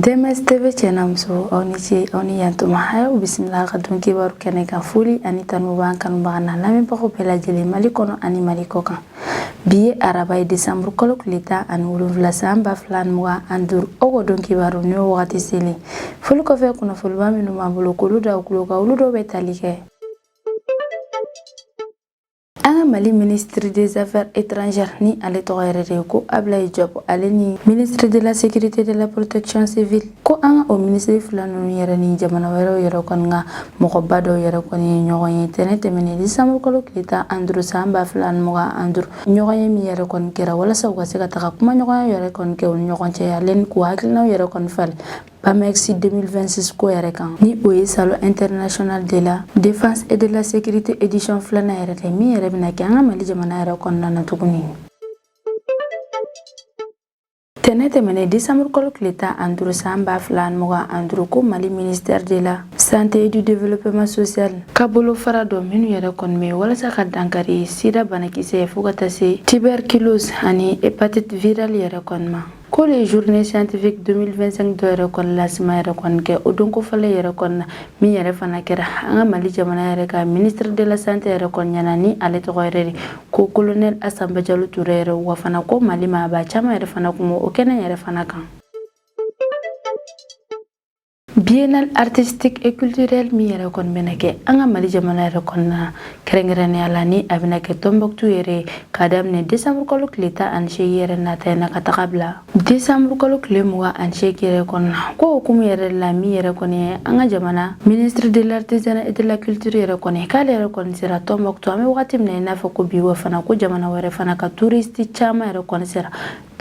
DMS-TV Chenamso Onichi Oniantuma Hayo Bismillah Kadunki Baru Keneka Fuli Anita Nubankan Bana Lami Pako Pela Jeli Malikono Ani Malikoka Biye Arabai December Kolokulita and Uluvla Samba Flan Mua Andur Ogo Dunki Baru New Wati Sili Fulukofe Kuna Fulbami Numabulu Kuluda Ukuluka Uludo Betalike Mali ministre des Affaires étrangères ni ale togere ko Ablaye Diop ale ni ministre de la sécurité de la protection civile ko anga o ministre fulano yera ni jamana wero yero kon nga moko bado yero kon nyogo yitene temene di samul ko kita andru samba fulan mo andru nyogo mi yero kon kera wala sa ko sega taka kuma nyogo yero kon ke nyogo che yalen ko hakilna yero kon fal PAMEX 2026 ko yere kan ni oye salon international de la défense et de la sécurité édition flana yere mi yere bina kanga mali jamana yere kon nana tuguni tenete mene décembre kolkleta andru samba flan moga andru ko mali ministère de la santé et du développement social kabolo farado minu yere kon me wala sa dankari sida banakise fugata se tuberculose ani hépatite virale yere kon ma ko les journées scientifiques 2025 do yere kon lasma yere kon ke odon ko fale yere kon mi yere fana kera anga mali jamana yere ka ministre de la santé yere kon nyana ni ale to yere ko colonel Assamba Diallo Touré yere wa fana ko mali ma ba chama yere fana ko mo okena yere fana kan biennale artistique et culturel mi yere kon benake anga mali jamana yere kon na kerengrene ala ni abinake Tombouctou yere kadam ne décembre ko klita an she yere na tayna katakabla décembre ko klemwa an she yere kon ko kum yere la mi yere kon anga jamana ministre de l'artisanat et de la culture yere kon kale yere kon sira Tombouctou ami watim ne na fa ko biwa fana ko jamana were fana ka touriste chama yere kon sira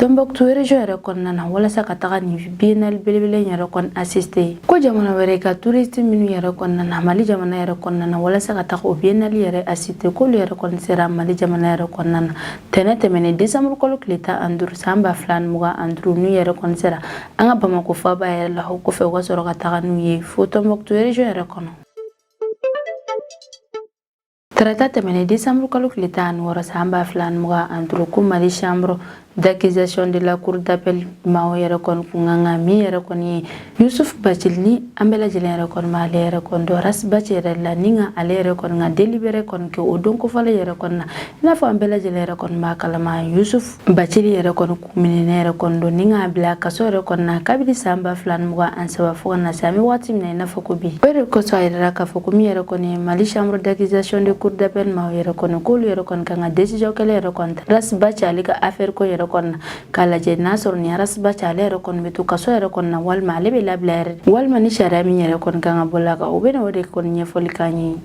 Tombouctou région yere kon nana wala saka taga ni biennale belebele yere kon assister ko jamana were ka touriste minu yere kon nana mali jamana yere kon nana wala saka taga o biennale yere assister ko yere kon sera mali jamana yere kon nana tenete mene décembre ko kleta andur samba flan muga andru nu yere kon sera anga Bamako fa ba yere la ko fe ko soro ka taga nu ye fo Tombouctou région yere kon Traité mene décembre ko kleta an wora samba flan muga andru ko mali chambre d'accusation de la cour d'appel mao yere kon kunganga mi yere kon Youssouf Bachilni ambela jele yere kon ma yere kon do ras bachere la ninga ale yere kon nga délibéré kon ke odon ko fala yere kon na fo ambela jele yere kon ma kalama Youssouf Bachili yere kon kumine yere kon do ninga bla kaso yere kon na kabili samba flan muga ansaba fo na sami watim na fo ko bi bere ko so yere ka fo ko mi yere kon mali chambre d'accusation de cour d'appel mao yere kon ko yere kon nga décision kele yere kon ras bachali ka affaire ko kon kala je nasor ni ras ba chale kon betu kaso yere kon na wal male be lablaire wal mani sharami yere kon kanga bolaka o bena wode kon nyefoli kanyi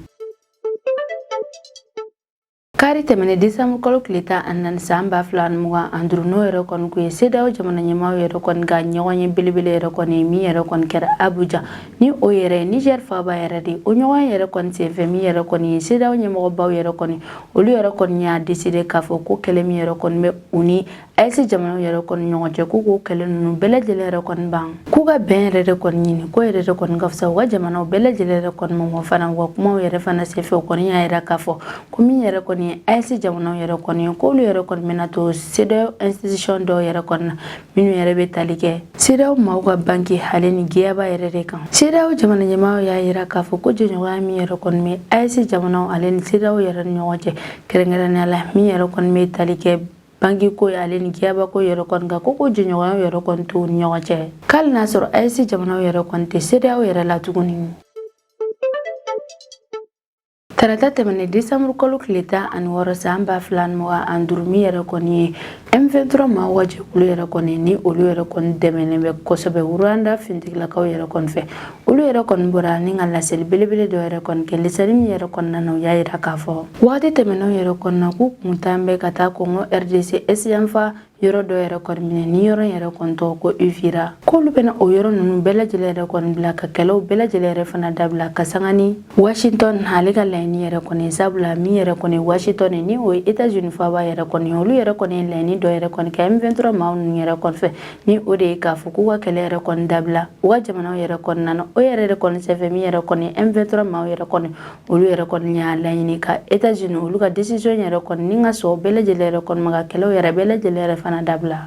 kari temene décembre ko kleta annan samba flan muga andru no yere kon ku sedaw jamana nyama yere kon ga nyawanye bilibile yere kon mi yere kon kera Abuja ni o yere Niger fa ba yere di o nyawa yere kon CV mi yere kon sedaw nyama baw yere kon o lu yere kon nya décider ka fo ko kele mi yere kon me uni ayse jamana yere kon nyoje ku ko kele nu bele jele yere kon bang ku ga ben yere kon nyini ko yere kon gafsa wa jamana bele jele yere kon mo fana wa kuma yere fana se fe kon nya yere ka fo ko mi yere kon ayse jamana yere kon ko lu yere kon menato sedaw institution do yere kon minu yere be talike sedaw ma ga banki haleni giaba yere kan sedaw jamana nyama ya yere ka fo ko jonyo wa mi yere kon me ayse jamana haleni sedaw yere nyoje kerengere la mi yere kon me talike bangi ko yale ni kiaba ko yero kon ga ko jinyo yero kon tu nyoje kal nasor aysi jamana yero kon te sedaw yero la tuguni tarata temene décembre ko kleta an wora samba flan mo andurmi yero kon M23 ma waje kulu yere kon ni olu yere kon demene be kosobe uranda fintik la kaw yere kon fe olu yere kon burani ngala sel belebele do yere kon ke lisanim yere kon nanu ya yira ka fo wadi temene yere kon na ku mutambe kata ko ngo RDC SYamfa yoro do yere kon mine ni yoro yere kon to ko ufira ko lu bena o yoro nunu bela jele yere kon blaka kelo bela jele yere fana dabla kasangani Washington halika laini yere kon sabla mi yere kon Washington ni o États-Unis fa ba yere kon olu yere kon laini do yere kon ka M23 maun yere kon fe ni o de ka fuku wa kele yere kon dabla wa jamana yere kon nano o yere kon sefe mi yere kon M23 mau yere kon olu yere kon nya laini ka États-Unis olu ka décision yere kon ninga so bela jele yere kon maga kelo yere bela jele yere fana dabla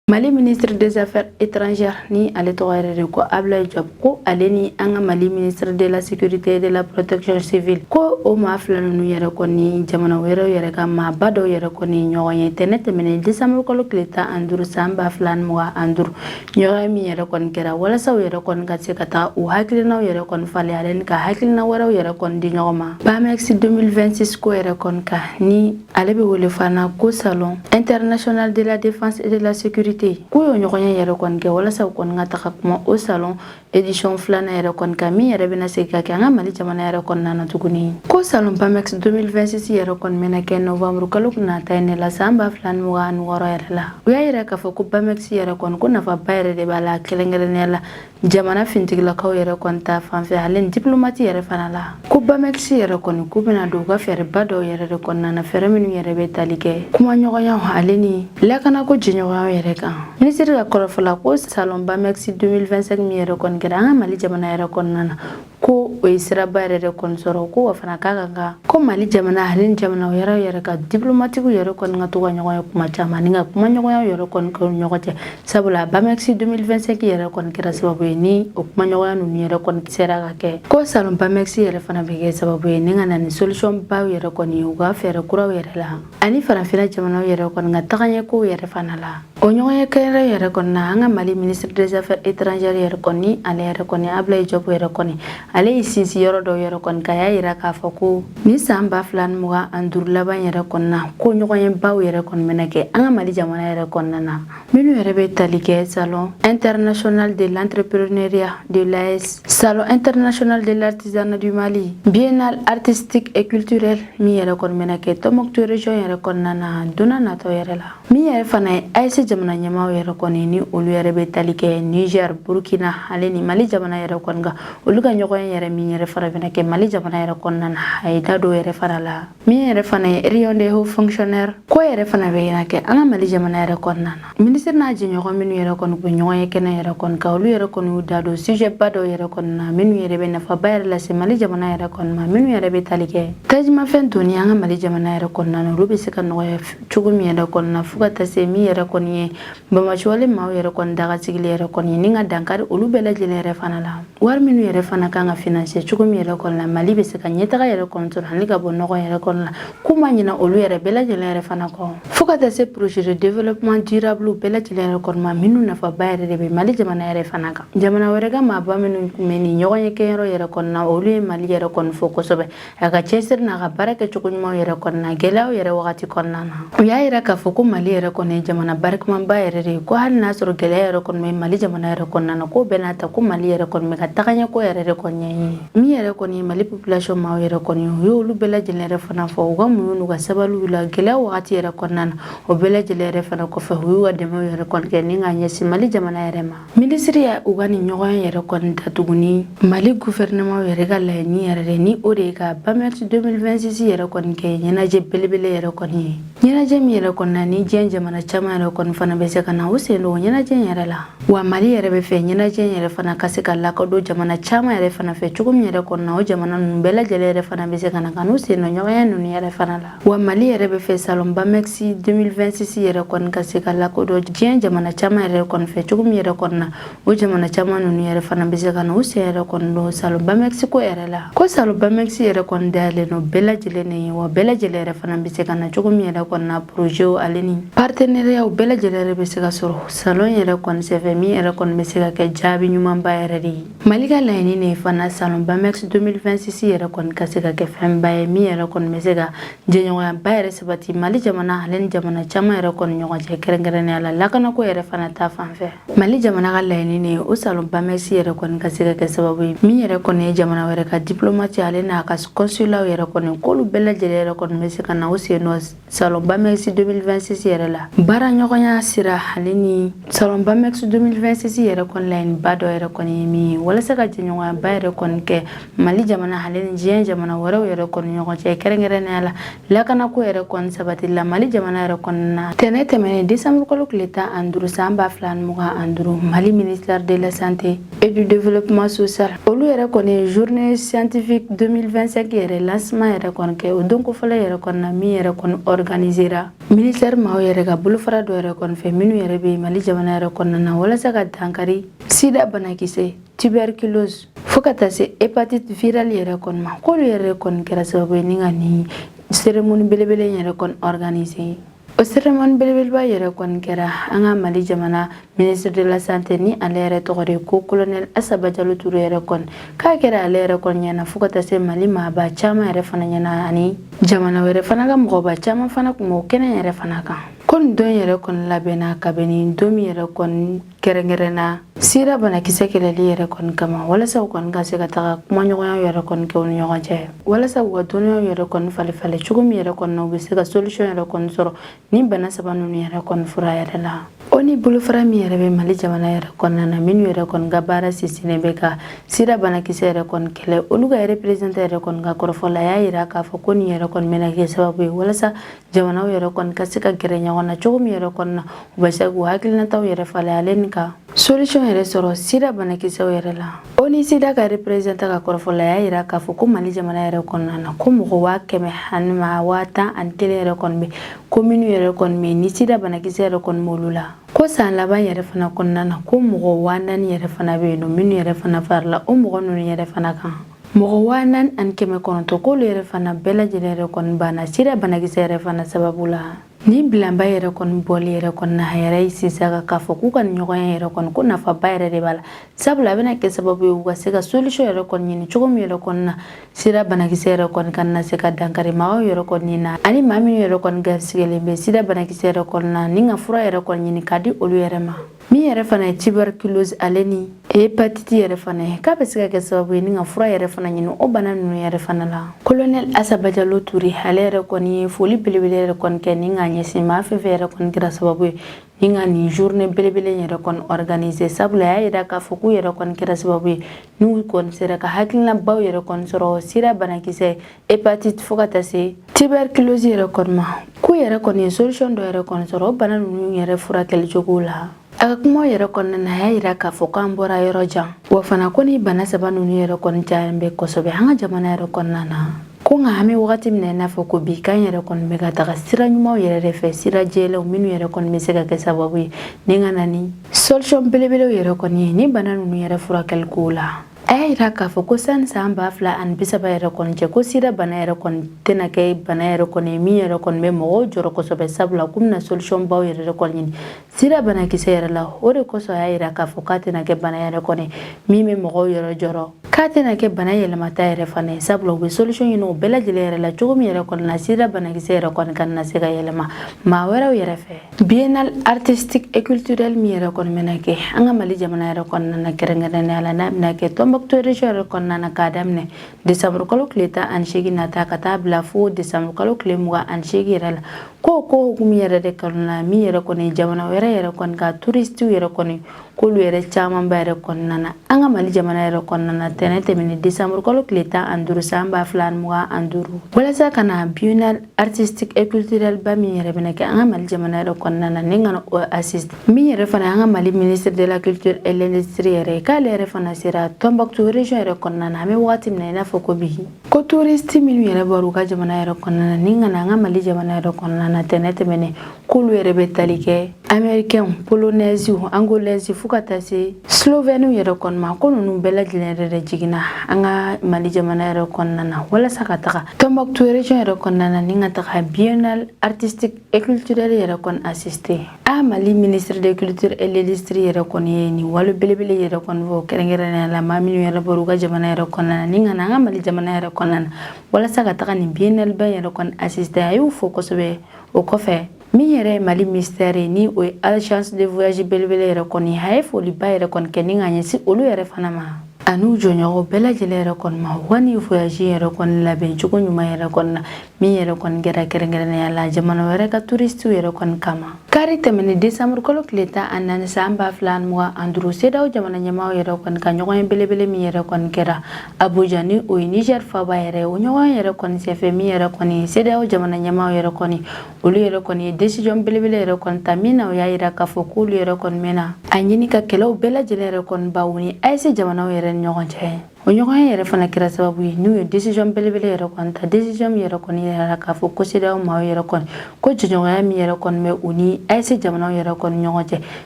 Mali ministre des Affaires étrangères ni ale tɔgɔ ko Abdoulaye Diop ko ale ni an ka Mali ministre de la sécurité et de la protection civile ko o maa fila ninnu yɛrɛ kɔni jamana wɛrɛw yɛrɛ ka maaba dɔw yɛrɛ kɔni ɲɔgɔn ye tɛnɛ tɛmɛnen décembre kalo tile 15 san 2025 ɲɔgɔn min yɛrɛ kɔni kɛra walasa u yɛrɛ kɔni ka se ka taa u hakilinaw yɛrɛ kɔni falen ale ni ka hakilina wɛrɛw yɛrɛ kɔni di ɲɔgɔn ma BAMEX 2026 ko yɛrɛ kɔni ka ni ale bɛ wele fana ko salon international de la défense et de la sécurité ko yo ɲɔgɔnya yɛrɛ kɔni kɛ walasa u kɔni ka taga kuma o salon édition filanan yɛrɛ kɔni ka min yɛrɛ bɛna segin ka kɛ an ka Mali jamana yɛrɛ kɔnɔna na tuguni ko salon BAMEX 2026 yɛrɛ kɔni bɛna kɛ novembre kalo nata ye la san 2026 yɛrɛ la u y'a yɛrɛ k'a fɔ ko BAMEX yɛrɛ kɔni ko nafaba yɛrɛ de b'a la kɛrɛnkɛrɛnnenya la jamana fintigilakaw yɛrɛ kɔni ta fanfɛ ale ni diplomate yɛrɛ fana la ko BAMEX yɛrɛ kɔni k'u bɛna don u ka fɛɛrɛba dɔw yɛrɛ de kɔnɔna na fɛɛrɛ minnu yɛrɛ bɛ tali kɛ kuma ɲɔgɔnyaw ale ni lakanako jɛɲɔgɔnyaw yɛrɛ kan ministre ka kɔrɔfɔla ko salon BAMEX 2025 min yɛrɛ kɔni kɛra an ka Mali jamana yɛrɛ kɔnɔna na ko o ye siraba yɛrɛ de kɔni sɔrɔ ko wa fana k'a kan ka ko Mali jamana ale ni jamana wɛrɛw yɛrɛ ka diplomatiques yɛrɛ kɔni ka to ka ɲɔgɔn ye kuma caman ni ka kuma ɲɔgɔnyaw yɛrɛ kɔni kɛ u ɲɔgɔn cɛ sabula BAMEX 2025 yɛrɛ kɔni kɛra sababu ye ni o kuma ɲɔgɔnya ninnu yɛrɛ kɔni sera ka kɛ ko salon BAMEX yɛrɛ fana bɛ kɛ sababu ye ni ka na ni solution baw yɛrɛ kɔni ye u ka fɛɛrɛ kuraw yɛrɛ la ani farafinna jamanaw yɛrɛ kɔni ka tagaɲɛkow yɛrɛ fana la o ɲɔgɔnya kɛyɛrɛ yɛrɛ kɔni na an ka Mali ministre des Affaires étrangères yɛrɛ kɔni ale yɛrɛ kɔni Abdoulaye Diop yɛrɛ kɔni ale ye sinsin yɔrɔ dɔw yɛrɛ kɔni ka y'a yira k'a fɔ ko ni san 2025 laban yɛrɛ kɔni na ko ɲɔgɔnya baw yɛrɛ kɔni bɛna kɛ an ka Mali jamana yɛrɛ kɔnɔna na minnu yɛrɛ bɛ tali kɛ salon international de l'entrepreneuriat de l'AES salon international de l'artisanat du Mali biennale artistique et culturelle min yɛrɛ kɔni bɛna kɛ Tombouctou région yɛrɛ kɔnɔna na donna natɔ yɛrɛ la min yɛrɛ fana ye AES jamana ɲɛmaaw yɛrɛ kɔni ni olu yɛrɛ bɛ tali kɛ Niger Burkina ale ni Mali jamana yɛrɛ kɔni kan olu ka ɲɔgɔn yɛrɛ min yɛrɛ fana bɛna kɛ Mali jamana yɛrɛ kɔnɔna na a ye da dɔw yɛrɛ fana la min yɛrɛ fana ye réunion des hauts fonctionnaires ko yɛrɛ fana bɛ kɛ an ka Mali jamana yɛrɛ kɔnɔna na ministre n'a jɛɲɔgɔn minnu yɛrɛ kɔni bɛ ɲɔgɔn ye kɛnɛ yɛrɛ kɔni kan olu yɛrɛ kɔni y'u da don sujet ba dɔw yɛrɛ kɔni na minnu yɛrɛ bɛ nafaba yɛrɛ lase Mali jamana yɛrɛ kɔni ma minnu yɛrɛ bɛ tali kɛ tajimafɛn donni an ka Mali jamana yɛrɛ kɔnɔna na olu bɛ se ka nɔgɔya cogo min yɛrɛ kɔni na fo ka taa se min yɛrɛ kɔni ye bamasuwale maaw yɛrɛ kɔni dagasigili yɛrɛ kɔni ni ka dankari olu bɛɛ lajɛlen yɛrɛ fana la wari minnu yɛrɛ fana kan ka financer cogo min yɛrɛ kɔni la Mali bɛ se ka ɲɛtaga yɛrɛ kɔni sɔrɔ ani ka bɔ nɔgɔ yɛrɛ kɔni la k'u ma ɲina olu yɛrɛ bɛɛ lajɛlen yɛrɛ fana kɔ fo ka taa se projet de développement durable bɛɛ lajɛlen yɛrɛ kɔni ma minnu nafaba yɛrɛ de bɛ Mali jamana yɛrɛ fana kan jamana wɛrɛ ka maaba minnu tun bɛ nin ɲɔgɔn ye kɛyɔrɔ yɛrɛ kɔni na olu ye Mali yɛrɛ kɔni fɔ kosɛbɛ a ka cɛsiri n'a ka baara kɛcogo ɲumanw yɛrɛ kɔni na gɛlɛyaw yɛrɛ wagati kɔnɔna na u y'a yira k'a fɔ ko Mali yɛrɛ kɔni ye jamana barikmanba yɛrɛ de ye ko hali n'a sɔrɔ gɛlɛya yɛrɛ kɔni bɛ Mali jamana yɛrɛ kɔnɔna na ko bɛɛ n'a ta ko Mali yɛrɛ kɔni bɛ ka tagaɲɛ ko yɛrɛ de kɔni ɲɛɲini min yɛrɛ kɔni ye Mali population maaw yɛrɛ kɔni u y'olu bɛɛ lajɛlen yɛrɛ fana fɔ u ka muɲu n'u ka sabaliw la gɛlɛya wagati yɛrɛ kɔnɔna na o bɛɛ lajɛlen yɛrɛ fana kɔfɛ u y'u ka dɛmɛw yɛrɛ kɔni kɛ ni ka ɲɛsin Mali jamana yɛrɛ ma ministre ya u ka nin ɲɔgɔn yɛrɛ kɔni ta tuguni Mali gouvernement yɛrɛ ka laɲini yɛrɛ de ni o de ye ka BAMEX 2026 yɛrɛ kɔni kɛ ɲɛnajɛ belebele yɛrɛ kɔni ye ɲɛnajɛ min yɛrɛ kɔni na ni diɲɛ jamana caman yɛrɛ kɔni fana bɛ se ka na u sen don o ɲɛnajɛ yɛrɛ la wa Mali yɛrɛ bɛ fɛ ɲɛnajɛ yɛrɛ fana ka se ka lakɔdon jamana caman yɛrɛ fana fɛ cogo min yɛrɛ kɔni na o jamana ninnu bɛɛ lajɛlen yɛrɛ fana bɛ se ka na ka n'u sen don ɲɔgɔnya ninnu yɛrɛ fana la wa Mali yɛrɛ bɛ fɛ salon BAMEX 2026 yɛrɛ kɔni ka se ka lakɔdon diɲɛ jamana caman yɛrɛ kɔni fɛ cogo min yɛrɛ kɔni na o jamana caman ninnu yɛrɛ fana bɛ se ka na u sen yɛrɛ kɔni don salon BAMEX ko yɛrɛ la ko salon BAMEX yɛrɛ kɔni dayɛlɛn don bɛɛ lajɛlen de ye wa bɛɛ lajɛlen yɛrɛ fana bɛ se ka na cogo min yɛrɛ kɔni na projet ale ni partenariat bɛɛ lajɛlen yɛrɛ bɛ se ka sɔrɔ salon yɛrɛ kɔni sɛfɛ min yɛrɛ kɔni bɛ se ka kɛ jaabi ɲumanba yɛrɛ de ye Mali ka laɲini ne fana salon BAMEX 2026 yɛrɛ kɔni ka se ka kɛ fɛnba ye min yɛrɛ kɔni bɛ se ka jɛɲɔgɔnyaba yɛrɛ sabati Mali jamana ale ni jamana caman yɛrɛ kɔni ɲɔgɔn cɛ kɛrɛnkɛrɛnnenya la lakanako yɛrɛ fana ta fanfɛ Mali jamana ka laɲini ne o salon BAMEX yɛrɛ kɔni ka se ka kɛ sababu ye min yɛrɛ kɔni ye jamana wɛrɛ ka diplomate ale n'a ka consulat yɛrɛ kɔni k'olu bɛɛ lajɛlen yɛrɛ kɔni bɛ se ka na o sen nɔ salon BAMEX 2026 yɛrɛ la baara ɲɔgɔnya sira ale ni salon BAMEX 2026 yɛrɛ kɔni laɲiniba dɔ yɛrɛ kɔni ye min ye walasa ka jɛɲɔgɔnyaba yɛrɛ kɔni kɛ Mali jamana ale ni diɲɛ jamana wɛrɛw yɛrɛ kɔni ɲɔgɔn cɛ kɛrɛnkɛrɛnnenya la lakanako yɛrɛ kɔni sabati la Mali jamana yɛrɛ kɔni na tɛnɛ tɛmɛnen décembre kalo tile 15 san 2025 Mali ministère de la santé et du développement social olu yɛrɛ kɔni journée scientifique 2025 yɛrɛ lancement yɛrɛ kɔni kɛ o don kofɔlɔ yɛrɛ kɔni na min yɛrɛ kɔni organise organisera ministère maaw yɛrɛ ka bolofara dɔ yɛrɛ kɔni fɛ minnu yɛrɛ bɛ Mali jamana yɛrɛ kɔnɔna na walasa ka dankari sida banakisɛ tuberculose fo ka taa se hépatite virale yɛrɛ kɔni ma k'olu yɛrɛ kɔni kɛra sababu ye ni ka nin cérémonie belebele yɛrɛ kɔni organiser. O cérémonie belebeleba yɛrɛ kɔni kɛra an ka Mali jamana ministre de la santé ni ale yɛrɛ tɔgɔ de ko colonel Asaba Jalo Ture yɛrɛ kɔni k'a kɛra ale yɛrɛ kɔni ɲɛna fo ka taa se Mali maaba caman yɛrɛ fana ɲɛna ani jamana wɛrɛ fana ka mɔgɔba caman fana kun b'o kɛnɛ yɛrɛ fana kan. Ko nin don yɛrɛ kɔni labɛnna kabini don min yɛrɛ kɔni kɛrɛnkɛrɛnna sida banakisɛ kɛlɛli yɛrɛ kɔni kama walasa u kɔni ka se ka taga kumaɲɔgɔnya yɛrɛ kɔni kɛ u ni ɲɔgɔn cɛ walasa u ka dɔnniyaw yɛrɛ kɔni falen cogo min yɛrɛ kɔni na u bɛ se ka solution yɛrɛ kɔni sɔrɔ ni bana saba ninnu yɛrɛ kɔni fura yɛrɛ la. O ni bolofara min yɛrɛ bɛ Mali jamana yɛrɛ kɔnɔna na minnu yɛrɛ kɔni ka baara sinsinnen bɛ ka sida banakisɛ yɛrɛ kɔni kɛlɛ olu ka représentant yɛrɛ kɔni ka kɔrɔfɔla y'a yira k'a fɔ ko nin yɛrɛ kɔni bɛna kɛ sababu ye walasa jamanaw yɛrɛ kɔni ka se ka gɛrɛ ɲɔgɔn na cogo min yɛrɛ kɔni na u bɛ se k'u hakilinataw yɛrɛ falen ale ni ka solution yɛrɛ sɔrɔ sida banakisɛw yɛrɛ la. O ni sida ka représentant ka kɔrɔfɔla y'a yira k'a fɔ ko Mali jamana yɛrɛ kɔnɔna na ko mɔgɔ 111 yɛrɛ kɔni bɛ commune yɛrɛ kɔni bɛ ni sida banakisɛ yɛrɛ kɔni b'olu la. Ko san laban yɛrɛ fana kɔnɔna na ko mɔgɔ 4000 yɛrɛ fana bɛ yen nɔ minnu yɛrɛ fana farila o mɔgɔ ninnu yɛrɛ fana kan. Mɔgɔ 4900 k'olu yɛrɛ fana bɛɛ lajɛlen yɛrɛ kɔni banna sida banakisɛ yɛrɛ fana sababu la. Ni bilanba yɛrɛ kɔni bɔli yɛrɛ kɔni na a yɛrɛ ye sinsin k'a fɔ k'u ka nin ɲɔgɔnya yɛrɛ kɔni ko nafaba yɛrɛ de b'a la sabula a bɛna kɛ sababu ye u ka se ka solution yɛrɛ kɔni ɲini cogo min yɛrɛ kɔni na sida banakisɛ yɛrɛ kɔni kana se ka dankari maaw yɛrɛ kɔni na ani maa minnu yɛrɛ kɔni garisigɛlen bɛ sida banakisɛ yɛrɛ kɔni na ni ka fura yɛrɛ kɔni ɲini ka di olu yɛrɛ ma. Min yɛrɛ fana ye tuberculose ale ni hépatite yɛrɛ fana ye k'a bɛ se ka kɛ sababu ye ni ka fura yɛrɛ fana ɲini o bana ninnu yɛrɛ fana la. Colonel Asaba Jalo Ture ale yɛrɛ kɔni ye foli belebele yɛrɛ kɔni kɛ ni ka ɲɛsin maa fɛn fɛn yɛrɛ kɔni kɛra sababu ye ni ka nin journée belebele yɛrɛ kɔni organiser sabula a y'a yira k'a fɔ k'u yɛrɛ kɔni kɛra sababu ye n'u kɔni sera ka hakilinabaw yɛrɛ kɔni sɔrɔ sida banakisɛ hépatite fo ka taa se tuberculose yɛrɛ kɔni ma k'u yɛrɛ kɔni ye solution dɔ yɛrɛ kɔni sɔrɔ o bana ninnu yɛrɛ furakɛli cogo la. A ka kuma yɛrɛ kɔnɔna na a y'a yira k'a fɔ k'an bɔra yɔrɔ jan wa fana ko ni bana saba ninnu yɛrɛ kɔni cayalen bɛ kosɛbɛ an ka jamana yɛrɛ kɔnɔna na ko nka an bɛ wagati min na i n'a fɔ ko bi k'an yɛrɛ kɔni bɛ ka taga sira ɲumanw yɛrɛ de fɛ sira jɛlenw minnu yɛrɛ kɔni bɛ se ka kɛ sababu ye ni ka na ni solution belebelew yɛrɛ kɔni ye ni bana ninnu yɛrɛ furakɛli ko la. A y'a yira k'a fɔ ko sani san 2030 yɛrɛ kɔni cɛ ko sida bana yɛrɛ kɔni tɛna kɛ bana yɛrɛ kɔni ye min yɛrɛ kɔni bɛ mɔgɔw jɔrɔ kosɛbɛ sabula k'u bɛna solution baw yɛrɛ de kɔni ɲini sida banakisɛ yɛrɛ la o de kosɔn a y'a yira k'a fɔ k'a tɛna kɛ bana yɛrɛ kɔni min bɛ mɔgɔw yɛrɛ jɔrɔ k'a tɛna kɛ bana yɛlɛmata yɛrɛ fana ye sabula u bɛ solution ɲini o bɛɛ lajɛlen yɛrɛ la cogo min yɛrɛ kɔni na sida banakisɛ yɛrɛ kɔni kana se ka yɛlɛma maa wɛrɛw yɛrɛ fɛ. Biennale artistique et culturelle min yɛrɛ kɔni bɛna kɛ an ka Mali jamana yɛrɛ kɔnɔna na kɛrɛnkɛrɛnnenya la n'a bɛna kɛ Tombouctou région yɛrɛ kɔnɔna na k'a daminɛ décembre kalo tile 18 nata ka taa bila fo décembre kalo tile 28 yɛrɛ la ko hukumu yɛrɛ de kɔnɔna na min yɛrɛ kɔni jamana wɛrɛ yɛrɛ kɔni ka touristiw yɛrɛ kɔni k'olu yɛrɛ camanba yɛrɛ kɔnɔna na an ka Mali jamana yɛrɛ kɔnɔna na tɛnɛn tɛmɛnen décembre kalo tile 15 san 2025 walasa ka na biennale artistique et culturelle ba min yɛrɛ bɛna kɛ an ka Mali jamana yɛrɛ kɔnɔna na ni ka o assiste min yɛrɛ fana an ka Mali ministre de la culture et l'industrie yɛrɛ k'ale yɛrɛ fana sera Tombouctou région yɛrɛ kɔnɔna na an bɛ wagati min na i n'a fɔ ko bi ko touriste minnu yɛrɛ bɔra u ka jamana yɛrɛ kɔnɔna na ni ka na an ka Mali jamana yɛrɛ kɔnɔna na tɛnɛn tɛmɛnen k'olu yɛrɛ bɛ tali kɛ américains polonaises angolaises fo ka taa se slovènes yɛrɛ kɔni ma ko ninnu bɛɛ lajɛlen yɛrɛ de jiginna an ka Mali jamana yɛrɛ kɔnɔna na walasa ka taga Tombouctou région yɛrɛ kɔnɔna na ni ka taga biennale artistique et culturelle yɛrɛ kɔni assister a Mali ministre de culture et l'industrie yɛrɛ kɔni ye nin wale belebele yɛrɛ kɔni fɔ kɛrɛnkɛrɛnnenya la maa minnu yɛrɛ bɔra u ka jamana yɛrɛ kɔnɔna na ni ka na an ka Mali jamana yɛrɛ kɔnɔna na walasa ka taga nin biennale ba yɛrɛ kɔni assister a y'u fo kosɛbɛ o kɔfɛ min yɛrɛ ye Mali ministère ye ni o ye agence de voyage belebele yɛrɛ kɔni a ye foliba yɛrɛ kɔni kɛ ni ka ɲɛsin olu yɛrɛ fana ma a n'u jɔɲɔgɔn bɛɛ lajɛlen yɛrɛ kɔni ma u ka nin voyage yɛrɛ kɔni labɛn cogo ɲuman yɛrɛ kɔni na min yɛrɛ kɔni kɛra kɛrɛnkɛrɛnnenya la jamana wɛrɛ ka touristiw yɛrɛ kɔni kama kari tɛmɛnen décembre kalo tile 14 san 2025 CEDEAO jamana ɲɛmaaw yɛrɛ kɔni ka ɲɔgɔn belebele min yɛrɛ kɔni kɛra Abuja ni o ye Niger faba yɛrɛ o ɲɔgɔn yɛrɛ kɔni senfɛ min yɛrɛ kɔni CEDEAO jamana ɲɛmaaw yɛrɛ kɔni olu yɛrɛ kɔni ye décision belebele yɛrɛ kɔni ta min na o y'a yira k'a fɔ k'olu yɛrɛ kɔni mɛna a ɲini ka kɛlɛw bɛɛ lajɛlen yɛrɛ kɔni baw ni AES jamanaw yɛrɛ ni ɲɔgɔn cɛ o ɲɔgɔn yɛrɛ fana kɛra sababu ye n'u ye décision belebele yɛrɛ kɔni ta décision min yɛrɛ kɔni yɛrɛ k'a fɔ ko CEDEAO maaw yɛrɛ kɔni ko jɛɲɔgɔnya min yɛrɛ kɔni bɛ u ni AES jamanaw yɛrɛ kɔni ɲɔgɔn cɛ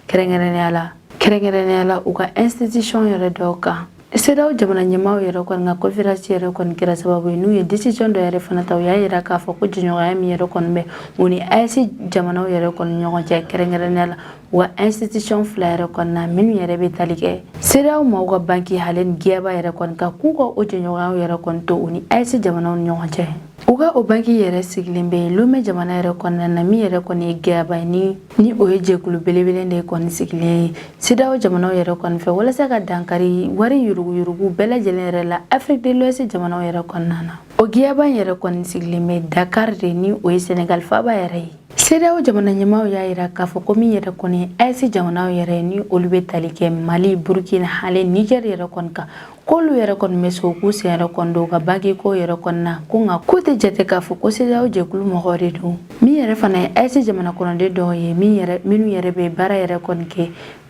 kɛrɛnkɛrɛnnenya la u ka institution yɛrɛ dɔw kan CEDEAO jamana ɲɛmaaw yɛrɛ kɔni ka conférence yɛrɛ kɔni kɛra sababu ye n'u ye décision dɔ yɛrɛ fana ta u y'a yira k'a fɔ ko jɛɲɔgɔnya min yɛrɛ kɔni bɛ u ni AES jamanaw yɛrɛ kɔni ɲɔgɔn cɛ kɛrɛnkɛrɛnnenya la u ka institution fila yɛrɛ kɔni na minnu yɛrɛ bɛ tali kɛ CEDEAO maaw ka banki hale ni GIABA yɛrɛ kɔni ka k'u ka o jɛɲɔgɔnyaw yɛrɛ kɔni to u ni AES jamanaw ni ɲɔgɔn cɛ u ka o banki yɛrɛ sigilen bɛ Lomé jamana yɛrɛ kɔnɔna na min yɛrɛ kɔni ye GIABA ni o ye jɛkulu belebele de kɔni sigilen ye CEDEAO jamanaw yɛrɛ kɔni fɛ walasa ka dankari wari yuruguyurugu bɛɛ lajɛlen yɛrɛ la Afrique de l'Ouest jamanaw yɛrɛ kɔnɔna na o GIABA yɛrɛ kɔni sigilen bɛ Dakar de ni o ye Sénégal faaba yɛrɛ ye CEDEAO jamana ɲɛmaaw y'a yira k'a fɔ ko min yɛrɛ kɔni ye AES jamanaw yɛrɛ ni olu bɛ tali kɛ Mali Burkina hali Niger yɛrɛ kɔni kan k'olu yɛrɛ kɔni bɛ se k'u sen yɛrɛ kɔni don u ka banki ko yɛrɛ kɔni na ko nka k'u tɛ jate k'a fɔ ko CEDEAO jɛkulu mɔgɔw de don min yɛrɛ fana ye AES jamana kɔnɔden dɔw ye minnu yɛrɛ bɛ baara yɛrɛ kɔni kɛ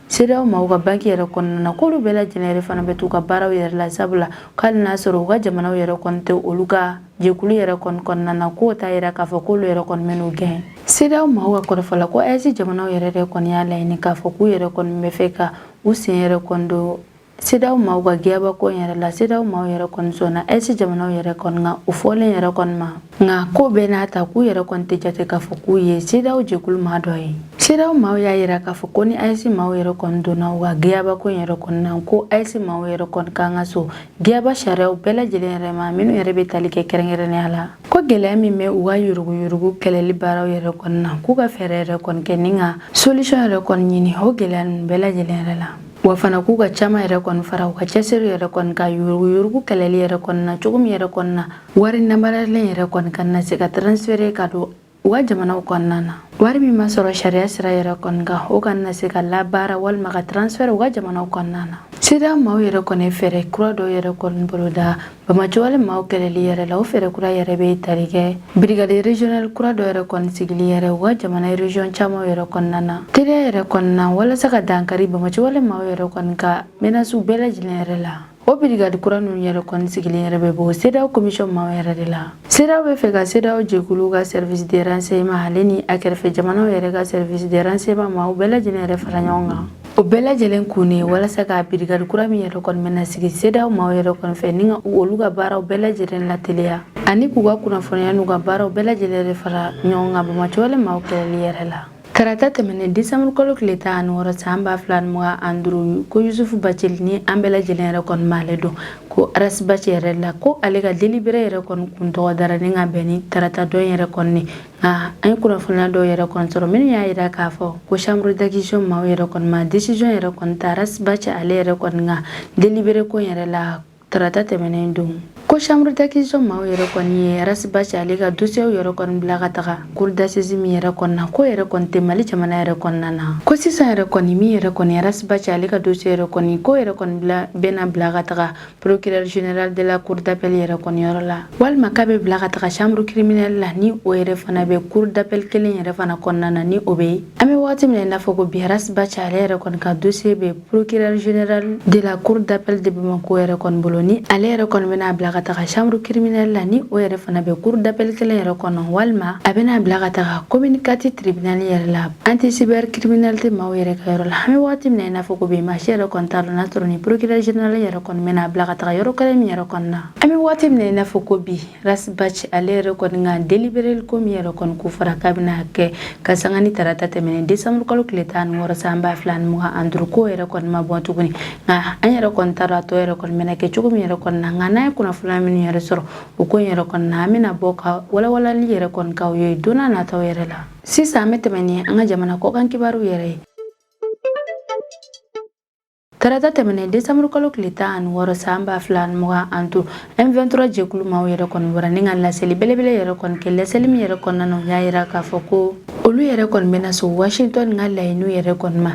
CEDEAO maaw ka banki yɛrɛ kɔnɔna na k'olu bɛɛ lajɛlen yɛrɛ fana bɛ t'u ka baaraw yɛrɛ la sabula k'ali n'a sɔrɔ u ka jamanaw yɛrɛ kɔni tɛ olu ka jɛkulu yɛrɛ kɔni kɔnɔna na k'o t'a yira k'a fɔ k'olu yɛrɛ kɔni bɛ n'u gɛn CEDEAO maaw ka kɔrɔfɔ la ko AES jamanaw yɛrɛ de kɔni y'a laɲini k'a fɔ k'u yɛrɛ kɔni bɛ fɛ ka u sen yɛrɛ kɔni don CEDEAO maaw ka GIABA ko yɛrɛ la CEDEAO maaw yɛrɛ kɔni sɔnna AES jamanaw yɛrɛ kɔni ka o fɔlen yɛrɛ kɔni ma nka ko bɛɛ n'a ta k'u yɛrɛ kɔni tɛ jate k'a fɔ k'u ye CEDEAO jɛkulu maa dɔ ye CEDEAO maaw y'a yira k'a fɔ ko ni AES maaw yɛrɛ kɔni donna u ka GIABA ko yɛrɛ kɔni na ko AES maaw yɛrɛ kɔni kan ka so GIABA sariyaw bɛɛ lajɛlen yɛrɛ ma minnu yɛrɛ bɛ tali kɛ kɛrɛnkɛrɛnnenya la ko gɛlɛya min bɛ u ka yuruguyurugu kɛlɛli baaraw yɛrɛ kɔni na k'u ka fɛɛrɛ yɛrɛ kɔni kɛ ni ka solution yɛrɛ kɔni ɲini o gɛlɛya ninnu bɛɛ lajɛlen yɛrɛ la wa fana k'u ka caman yɛrɛ kɔni fara u ka cɛsiri yɛrɛ kɔni ka yuruguyurugu kɛlɛli yɛrɛ kɔni na cogo min yɛrɛ kɔni na wari namaralen yɛrɛ kɔni ka na se ka transférer ka don u ka jamanaw kɔnɔna na wari min ma sɔrɔ sariya sira yɛrɛ kɔni kan o kana na se ka labaara walima ka transfert u ka jamanaw kɔnɔna na CEDEAO maaw yɛrɛ kɔni ye fɛɛrɛ kura dɔw yɛrɛ kɔni boloda Bamacɔwale maaw kɛlɛli yɛrɛ la o fɛɛrɛ kura yɛrɛ bɛ tali kɛ brigade régional kura dɔ yɛrɛ kɔni sigili yɛrɛ u ka jamana région caman yɛrɛ kɔnɔna na teriya yɛrɛ kɔni na walasa ka dankari Bamacɔwale maaw yɛrɛ kɔni ka menaces bɛɛ lajɛlen yɛrɛ la o brigade kura ninnu yɛrɛ kɔni sigilen yɛrɛ bɛ bɔ CEDEAO commission maaw yɛrɛ de la CEDEAO bɛ fɛ ka CEDEAO jɛkulu ka service de renseignement ale ni a kɛrɛfɛ jamanaw yɛrɛ ka service de renseignement maaw bɛɛ lajɛlen yɛrɛ fara ɲɔgɔn kan o bɛɛ lajɛlen kun ye walasa ka brigade kura min yɛrɛ kɔni bɛna sigi CEDEAO maaw yɛrɛ kɔni fɛ ni ka olu ka baaraw bɛɛ lajɛlen lateliya ani k'u ka kunnafoniya n'u ka baaraw bɛɛ lajɛlen yɛrɛ fara ɲɔgɔn kan Bamacɔwale maaw kɛlɛli yɛrɛ la karata tɛmɛnen décembre kalo tile 16 san 2025 ko Yusufu Bacili ni an bɛɛ lajɛlen yɛrɛ kɔni m'ale dɔn ko Aras Baci yɛrɛ la ko ale ka délibéré yɛrɛ kɔni kun tɔgɔ dara ni ka bɛn ni tarata dɔ yɛrɛ kɔni nka an ye kunnafoniya dɔw yɛrɛ kɔni sɔrɔ minnu y'a yira k'a fɔ ko chambre d'accusation maaw yɛrɛ kɔni ma décision yɛrɛ kɔni ta Aras Baci ale yɛrɛ kɔni ka délibéré ko yɛrɛ la tarata tɛmɛnen don ko chambre d'accusation maaw yɛrɛ kɔni ye Aras Baci ale ka dossier yɛrɛ kɔni bila ka taga cour d'assises min yɛrɛ kɔni na ko yɛrɛ kɔni tɛ Mali jamana yɛrɛ kɔnɔna na ko sisan yɛrɛ kɔni min yɛrɛ kɔni Aras Baci ale ka dossier yɛrɛ kɔni ko yɛrɛ kɔni bɛna bila ka taga procureur général de la cour d'appel yɛrɛ kɔni yɔrɔ la walima k'a bɛ bila ka taga chambre criminelle la ni o yɛrɛ fana bɛ cour d'appel kelen yɛrɛ fana kɔnɔna na ni o bɛ an bɛ waati min na i n'a fɔ ko bi Aras Baci ale yɛrɛ kɔni ka dossier bɛ procureur général de la cour d'appel de Bamako yɛrɛ kɔni bolo ni ale yɛrɛ kɔni bɛna bila ka taga chambre criminelle la ni o yɛrɛ fana bɛ cour d'appel kelen yɛrɛ kɔnɔ walima a bɛna bila ka taga communicatif tribunal yɛrɛ la anti cyber criminalité maaw yɛrɛ ka yɔrɔ la an bɛ waati min na i n'a fɔ ko bi marché yɛrɛ kɔni t'a dɔn n'a sɔrɔ ni procureur général yɛrɛ kɔni bɛna bila ka taga yɔrɔ kelen min yɛrɛ kɔnɔ na an bɛ waati min na i n'a fɔ ko bi Aras Baci ale yɛrɛ kɔni ka délibéré ko min yɛrɛ kɔni ko fara k'a bɛna kɛ ka sanga ni tarata tɛmɛnen décembre kalo tile 16 san 2025 ko yɛrɛ kɔni ma bɔ tuguni nka an yɛrɛ kɔni t'a dɔn a tɔ yɛrɛ kɔni bɛna kɛ cogo min yɛrɛ kɔni na nka n'an ye kunnafoniya minnu yɛrɛ sɔrɔ o ko yɛrɛ kɔni na an bɛna bɔ ka walawalali yɛrɛ kɔni k'aw ye don n'a nataw yɛrɛ la sisan an bɛ tɛmɛ ni an ka jamana kɔkan kibaru yɛrɛ ye tarata tɛmɛnen décembre kalo tile 16 san 2025 M23 jɛkulu maaw yɛrɛ kɔni bɔra ni ka laseli belebele yɛrɛ kɔni kɛ laseli min yɛrɛ kɔnɔna na u y'a yira k'a fɔ ko olu yɛrɛ kɔni bɛna so Washington ka laɲiniw yɛrɛ kɔni ma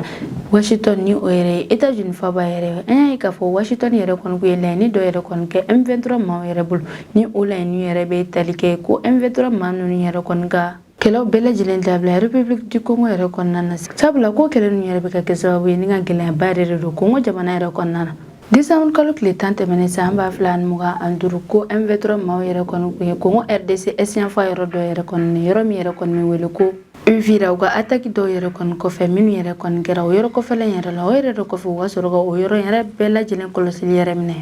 Washington ni o yɛrɛ ye États-Unis faaba yɛrɛ an y'a ye k'a fɔ Washington yɛrɛ kɔni kun ye laɲini dɔ yɛrɛ kɔni kɛ M23 maaw yɛrɛ bolo ni o laɲiniw yɛrɛ bɛ tali kɛ ko M23 maa ninnu yɛrɛ kɔni ka kɛlɛw bɛɛ lajɛlen dabila République du Congo yɛrɛ kɔnɔna na sabula ko kɛlɛ ninnu yɛrɛ bɛ ka kɛ sababu ye ni ka gɛlɛyaba yɛrɛ de don Congo jamana yɛrɛ kɔnɔna na Disamul kalo kile tan tɛmɛnen san ba fila ani mugan ani duuru ko M23 maaw yɛrɛ kɔni kun ye Congo RDC S-F yɔrɔ dɔ yɛrɛ kɔni yɔrɔ min yɛrɛ kɔni bɛ wele ko Uvira u ka attaque dɔw yɛrɛ kɔni kɔfɛ minnu yɛrɛ kɔni kɛra o yɔrɔ kɔfɛla yɛrɛ la o yɛrɛ de kɔfɛ u ka sɔrɔ ka o yɔrɔ yɛrɛ bɛɛ lajɛlen kɔlɔsili yɛrɛ minɛ.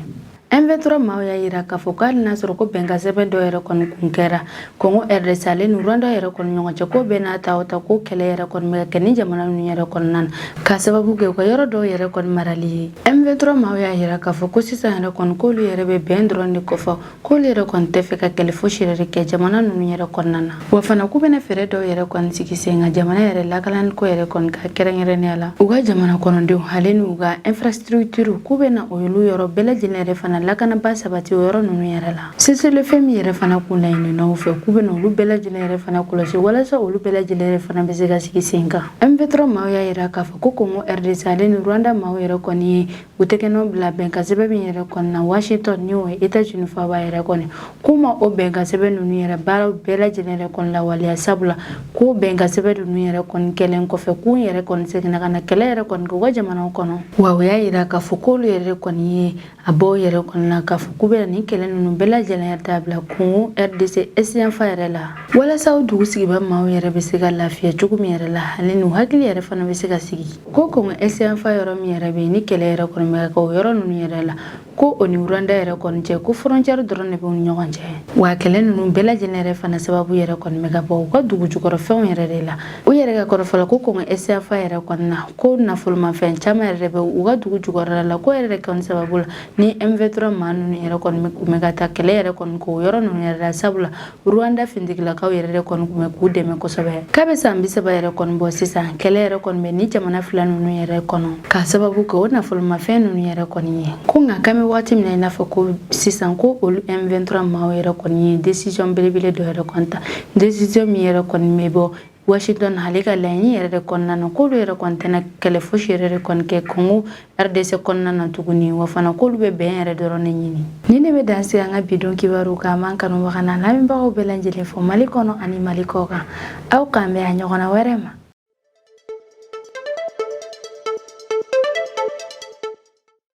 M23 maaw y'a yira k'a fɔ k'ali n'a sɔrɔ ko bɛnkan sɛbɛn dɔ yɛrɛ kɔni kun kɛra Congo RDC ale ni Rwanda yɛrɛ kɔni ɲɔgɔn cɛ ko bɛɛ n'a ta o ta ko kɛlɛ yɛrɛ kɔni bɛ kɛ ni jamana ninnu yɛrɛ kɔnɔna na k'a sababu kɛ u ka yɔrɔ dɔw yɛrɛ kɔni marali ye. M23 maaw y'a yira k'a fɔ ko sisan yɛrɛ kɔni k'olu yɛrɛ bɛ bɛn dɔrɔn de kɔfɛ k'olu yɛrɛ kɔni tɛ fɛ ka kɛlɛ fosi yɛrɛ kɛ jamana ninnu yɛrɛ kɔnɔna na wa fana k'u bɛna fɛɛrɛ dɔw yɛrɛ kɔni sigi sen kan jamana yɛrɛ lakalani ko yɛrɛ kɔni ka kɛrɛnkɛrɛnnenya la u ka jamana kɔnɔdenw hali n'u ka infrastructure k'u bɛna olu yɔrɔ bɛɛ lajɛlen yɛrɛ fana lakanaba sabati o yɔrɔ ninnu yɛrɛ la cessez-le-feu min yɛrɛ fana kun laɲininaw fɛ k'u bɛna olu bɛɛ lajɛlen yɛrɛ fana kɔlɔsi walasa olu bɛɛ lajɛlen yɛrɛ fana bɛ se ka sigi sen kan. M23 maaw y'a yira k'a fɔ ko Congo RDC ale ni Rwanda maaw yɛrɛ kɔni ye u tɛgɛnɔ bila bɛnkan sɛbɛn min yɛrɛ kɔni na Washington ni o ye États-Unis faaba yɛrɛ kɔni k'u ma o bɛnkan sɛbɛn ninnu yɛrɛ baaraw bɛɛ lajɛlen yɛrɛ kɔni lawaleya sabula k'o bɛnkan sɛbɛn ninnu yɛrɛ kɔni kɛlen kɔfɛ k'u yɛrɛ kɔni seginna ka na kɛlɛ yɛrɛ kɔni kɛ u ka jamanaw kɔnɔ wa u y'a yira k'a fɔ k'olu yɛrɛ kɔni ye a bɔ yɛrɛ kɔni na k'a fɔ k'u bɛna nin kɛlɛ ninnu bɛɛ lajɛlen yɛrɛ dabila Congo RDC S-F yɛrɛ la walasa o dugu sigibaa maaw yɛrɛ bɛ se ka lafiya cogo min yɛrɛ la hali n'u hakili yɛrɛ fana bɛ se ka sigi ko Congo S-F yɔrɔ min yɛrɛ bɛ yen ni kɛlɛ yɛrɛ kɔni bɛ kɛ o yɔrɔ ninnu yɛrɛ la ko o ni Rwanda yɛrɛ kɔni cɛ ko frontière dɔrɔn de bɛ u ni ɲɔgɔn cɛ wa kɛlɛ ninnu bɛɛ lajɛlen yɛrɛ fana sababu yɛrɛ kɔni bɛ ka bɔ u ka dugu jukɔrɔfɛnw yɛrɛ de la u yɛrɛ ka kɔrɔ fɔlɔ ko Congo S-F yɛrɛ kɔni na ko nafolomafɛn caman yɛrɛ bɛ u ka dugu jukɔrɔla la ko yɛrɛ kɔni sababu la ni M23 maa ninnu yɛrɛ kɔni bɛ ka taa kɛlɛ yɛrɛ kɔni k'o yɔrɔ ninnu yɛrɛ la sabula Rwanda fintigilakaw yɛrɛ de kɔni tun bɛ k'u dɛmɛ kosɛbɛ k'a bɛ san 30 yɛrɛ kɔni bɔ sisan kɛlɛ yɛrɛ kɔni bɛ ni jamana fila ninnu yɛrɛ kɔnɔ k'a sababu kɛ o nafolomafɛn ninnu yɛrɛ kɔni ye ko nka k'an bɛ waati min na i n'a fɔ ko sisan ko olu M23 maaw yɛrɛ kɔni ye décision belebele dɔ yɛrɛ kɔni ta décision min yɛrɛ kɔni bɛ bɔ Washington ale ka laɲini yɛrɛ de kɔnɔna na k'olu yɛrɛ kɔni tɛna kɛlɛ fosi yɛrɛ de kɔni kɛ Congo RDC kɔnɔna na tuguni wa fana k'olu bɛ bɛn yɛrɛ dɔrɔn de ɲini ni ne bɛ dan sigi an ka bidon kibaru kan man kanu waga na lamɛnbagaw bɛɛ lajɛlen fɔ Mali kɔnɔ ani Mali kɔ kan aw k'an bɛn a ɲɔgɔnna wɛrɛ ma.